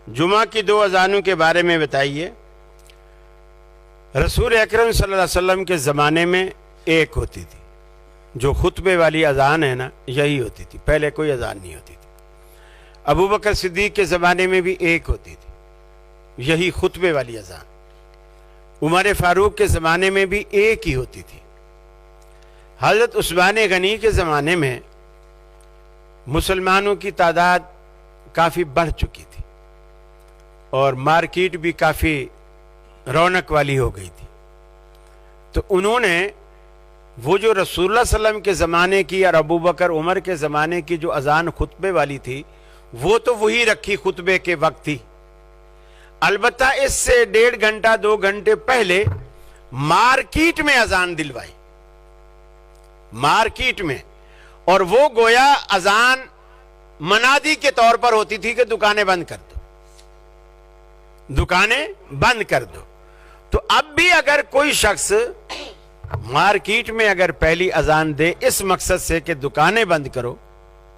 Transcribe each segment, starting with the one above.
जुमा की 2 अजानों के बारे में बताइए। रसूल अकरम सल्लल्लाहु अलैहि वसल्लम के ज़माने में एक होती थी, जो खुतबे वाली अजान है ना, यही होती थी, पहले कोई अजान नहीं होती थी। अबू बकर सिद्दीक के ज़माने में भी एक होती थी, यही खुतबे वाली अजान। उमर फारूक के ज़माने में भी एक ही होती थी। हज़रत उस्मान गनी के ज़माने में मुसलमानों की तादाद काफ़ी बढ़ चुकी थी और मार्केट भी काफ़ी रौनक वाली हो गई थी। तो उन्होंने वो जो रसूलुल्लाह सल्लल्लाहु अलैहि वसल्लम के ज़माने की और अबू बकर उमर के ज़माने की जो अजान खुतबे वाली थी, वो तो वही रखी खुतबे के वक्त थी। अलबत्ता इससे 1.5 घंटा 2 घंटे पहले मार्केट में अजान दिलवाई, मार्केट में। और वो गोया अजान मनादी के तौर पर होती थी कि दुकानें बंद कर दो, दुकानें बंद कर दो। तो अब भी अगर कोई शख्स मार्केट में अगर पहली अजान दे इस मकसद से कि दुकानें बंद करो,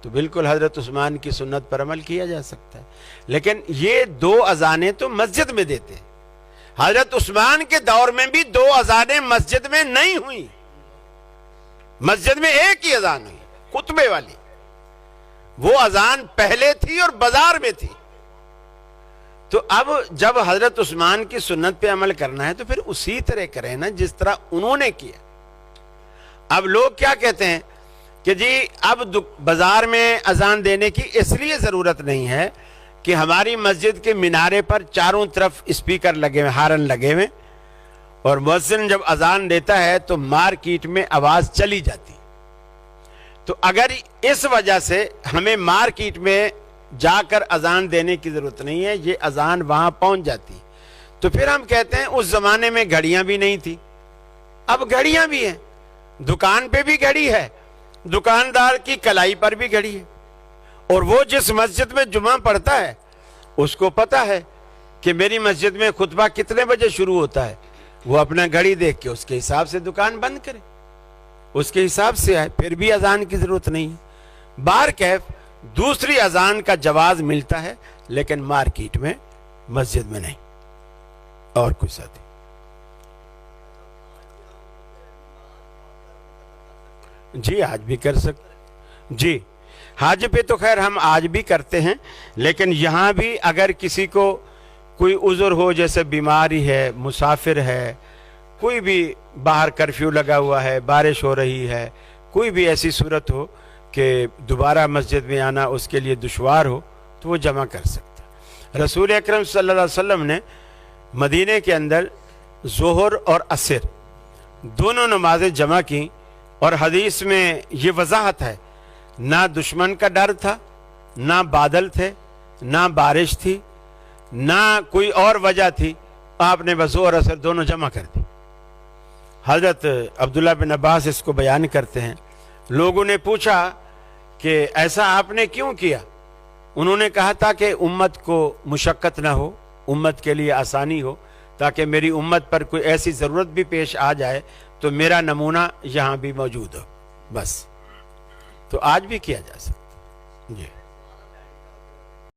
तो बिल्कुल हजरत उस्मान की सुन्नत पर अमल किया जा सकता है। लेकिन ये 2 अजानें तो मस्जिद में देते हैं। हजरत उस्मान के दौर में भी 2 अजानें मस्जिद में नहीं हुई, मस्जिद में एक ही अजान हुई, खुतबे वाली। वो अजान पहले थी और बाजार में थी। तो अब जब हजरत उस्मान की सुन्नत पे अमल करना है तो फिर उसी तरह करें ना जिस तरह उन्होंने किया। अब लोग क्या कहते हैं कि जी अब बाजार में अजान देने की इसलिए जरूरत नहीं है कि हमारी मस्जिद के मीनारे पर चारों तरफ स्पीकर लगे हुए, हारन लगे हुए, और मुअज्जिन जब अजान देता है तो मार्केट में आवाज चली जाती। तो अगर इस वजह से हमें मार्केट में जाकर अजान देने की जरूरत नहीं है, ये अजान वहां पहुंच जाती, तो फिर हम कहते हैं उस जमाने में घड़ियां भी नहीं थी, अब घड़ियां भी हैं। दुकान पे भी घड़ी है, दुकानदार की कलाई पर भी घड़ी है, और वो जिस मस्जिद में जुमा पढ़ता है उसको पता है कि मेरी मस्जिद में खुतबा कितने बजे शुरू होता है। वो अपना घड़ी देख के उसके हिसाब से दुकान बंद करे, उसके हिसाब से आए, फिर भी अजान की जरूरत नहीं है। बार कैफ दूसरी अजान का जवाज मिलता है, लेकिन मार्केट में, मस्जिद में नहीं। और कोई साथी? जी आज भी कर सकते जी, हज पे तो खैर हम आज भी करते हैं, लेकिन यहाँ भी अगर किसी को कोई उज़्र हो, जैसे बीमारी है, मुसाफिर है, कोई भी बाहर कर्फ्यू लगा हुआ है, बारिश हो रही है, कोई भी ऐसी सूरत हो कि दोबारा मस्जिद में आना उसके लिए दुश्वार हो, तो वो जमा कर सकता है। रसूल अकरम सल्लल्लाहु अलैहि वसल्लम ने मदीने के अंदर ज़ोहर और असर दोनों नमाजें जमा की, और हदीस में ये वजाहत है, ना दुश्मन का डर था, ना बादल थे, ना बारिश थी, ना कोई और वजह थी, आपने ज़ोहर और असर दोनों जमा कर दी। हजरत अब्दुल्लाह बिन अब्बास इसको बयान करते हैं, लोगों ने पूछा कि ऐसा आपने क्यों किया? उन्होंने कहा था कि उम्मत को मुशक्कत ना हो, उम्मत के लिए आसानी हो, ताकि मेरी उम्मत पर कोई ऐसी ज़रूरत भी पेश आ जाए तो मेरा नमूना यहाँ भी मौजूद हो, बस। तो आज भी किया जा सकता। जी।